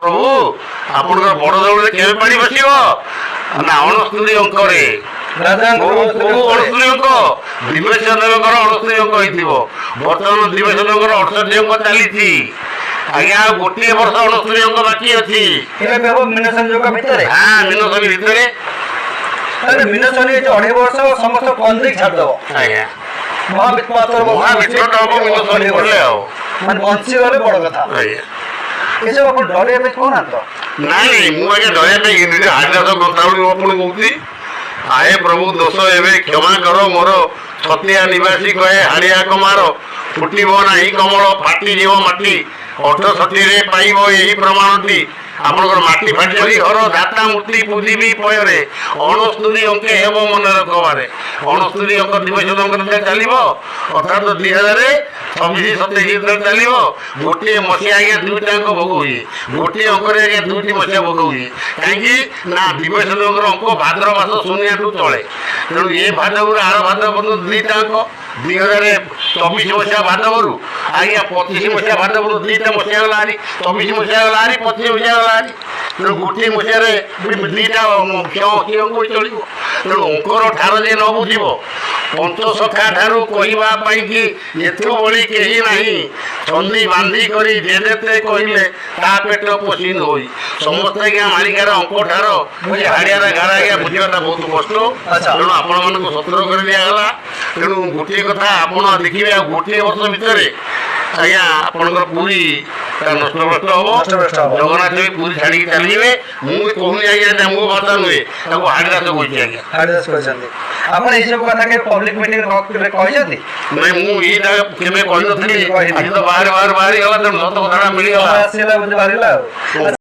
ପ୍ରଭୁ ଆପଣଙ୍କର ବଡ ଦୌଡ଼ରେ କେବେ ପାଣି ବସିବ ନା ଅଣସ୍ତୁରୀ ଅଙ୍କରେ ଅଣସ୍ତୁରୀ ଅଙ୍କ ଦିବେଶଙ୍କର ଅଣସ୍ତୁରୀ ଅଙ୍କ ହେଇଥିବ। ବର୍ତ୍ତମାନ ଦିବେଶଙ୍କର 68 ଅଙ୍କ ଚାଲିଛି ଆଜ୍ଞା। ଆଉ ଗୋଟିଏ ବର୍ଷ ଅଣସ୍ତୁରୀ ଅଙ୍କ ବାକି ଅଛି। ମିନସନି ଭିତରେ ମିନସନି 2.5 ବର୍ଷ ସମସ୍ତ କନ୍ଦିକି ଛାଡ଼ିଦେବ ଆଜ୍ଞା। ମହାବିତ୍ତ ମହାବିତ୍ରଟା ହବ ମିନସନି ପଡ଼ିଲେ ଆଉ ମାନେ ବଞ୍ଚିଗଲେ ବଡ଼ କଥା। ଆଜ୍ଞା। ଏସବୁ ଆପଣ ଡରିବା ପାଇଁ କହୁନାହାନ୍ତି ତ? ନାଇଁ ମୁଁ ଆଜ୍ଞା ଡରିବା ପାଇଁ ହାଜାସ କଥା ମୁଁ ଆପଣଙ୍କୁ କହୁଛି। ଆଏ ପ୍ରଭୁ ଦୋଷ ଏବେ କ୍ଷମା କର ମୋର ଛତିଆ ନିବାସୀ କହେ ହାଡ଼ିଆ କମାର ଫୁଟିବ ନାହିଁ କମଳ ଫାଟିଯିବ ମାଟି 68ରେ ପାଇବ ଏହି ପ୍ରମାଣଟି। ଆପଣଙ୍କର ମାଟି ଫାଟି ଘର ଦାତା ମୂର୍ତ୍ତି ପୂଜିବି ପୟରେ 69 ଅଙ୍କେ ହେବ ମନେ ରଖବାରେ। 69 ଅଙ୍କ ଦିବସ ଚାଲିବ ଅର୍ଥାତ୍ 2026-27 ଭିତରେ ଚାଲିବ। ଗୋଟିଏ ମସିହା ଆଜ୍ଞା ଦୁଇଟାଙ୍କ ଭୋଗ ହୁଏ। ଗୋଟିଏ ଅଙ୍କରେ ଆଜ୍ଞା ଦୁଇଟି ମସିହା ଭୋଗ ହୁଏ। କାହିଁକି ନା ଦିବସ ଅଙ୍କ ଭାଦ୍ର ମାସ ଶୂନ୍ୟଠୁ ଚଳେ। ତେଣୁ ଏ ଭାଦ୍ରରୁ ଆର ଭାଦ୍ର ପର୍ଯ୍ୟନ୍ତ ଦୁଇଟା ଅଙ୍କ 2024 ମସିହା ଭାଦ୍ରରୁ ଆଜ୍ଞା 25 ମସିହା ଭାଦ୍ରରୁ ଦୁଇଟା ମସିହା ଗଲା ହାରି। 24 ମସିହା ଗଲା ହାରି 25 ମସିହା ଗଲା ହାରି। ତେଣୁ ଗୋଟିଏ ମସିହାରେ ଦୁଇଟା ଅଙ୍କ ଚଳିବ। ତେଣୁ ଅଙ୍କର ଠାର ଯେ ନ ବୁଝିବ ପଞ୍ଚସଖା ଠାରୁ କହିବା ପାଇଁକି ଏଥୁ ଭଳି କେହି ନାହିଁ। ଛନ୍ଦି ବାନ୍ଧି କରି ଯେତେ କହିଲେ ତା ପେଟ ପୋଷି ହୋଇ। ସମସ୍ତେ ଆଜ୍ଞା ମାଳିକାର ଅଙ୍କ ଠାର ହାଡ଼ିଆର ଗାର ଆଜ୍ଞା ବୁଝିବାଟା ବହୁତ କଷ୍ଟ। ତେଣୁ ଆପଣମାନଙ୍କୁ ସତର୍କ କରି ଦିଆଗଲା। ତେଣୁ ଗୋଟିଏ କଥା ଆପଣ ଦେଖିବେ ଆଉ ଗୋଟିଏ ବର୍ଷ ଭିତରେ ଆଜ୍ଞା ଆପଣଙ୍କର ପୁରୀ ନଷ୍ଟଭ୍ରଷ୍ଟ ହବ। ଜଗନ୍ନାଥ ବି ପୁରୀ ଛାଡ଼ିକି ଚାଲିଯିବେ। ମୁଁ ବି କହୁନି ଆଜ୍ଞା ମୋ କଥା ନୁହେଁ ତାକୁ ହାଡ଼ିଦାସ କହିଛି ଆଜ୍ଞା। ହାଡ଼ିଦାସ କହିଛନ୍ତି। ଆପଣ ଏଇସବୁ କଥା କେବେ ପବ୍ଲିକ ମିଟିଂରେ କହିଛନ୍ତି? ନାଇଁ ମୁଁ ଏଇଟା କେବେ କହିନଥିଲି। ଆଜି ତ ବାହାରି ଗଲା ତେଣୁ ସତ କଥାଟା ମିଳିଗଲା। ଆସିଲା ବାହାରିଲା ଆଉ।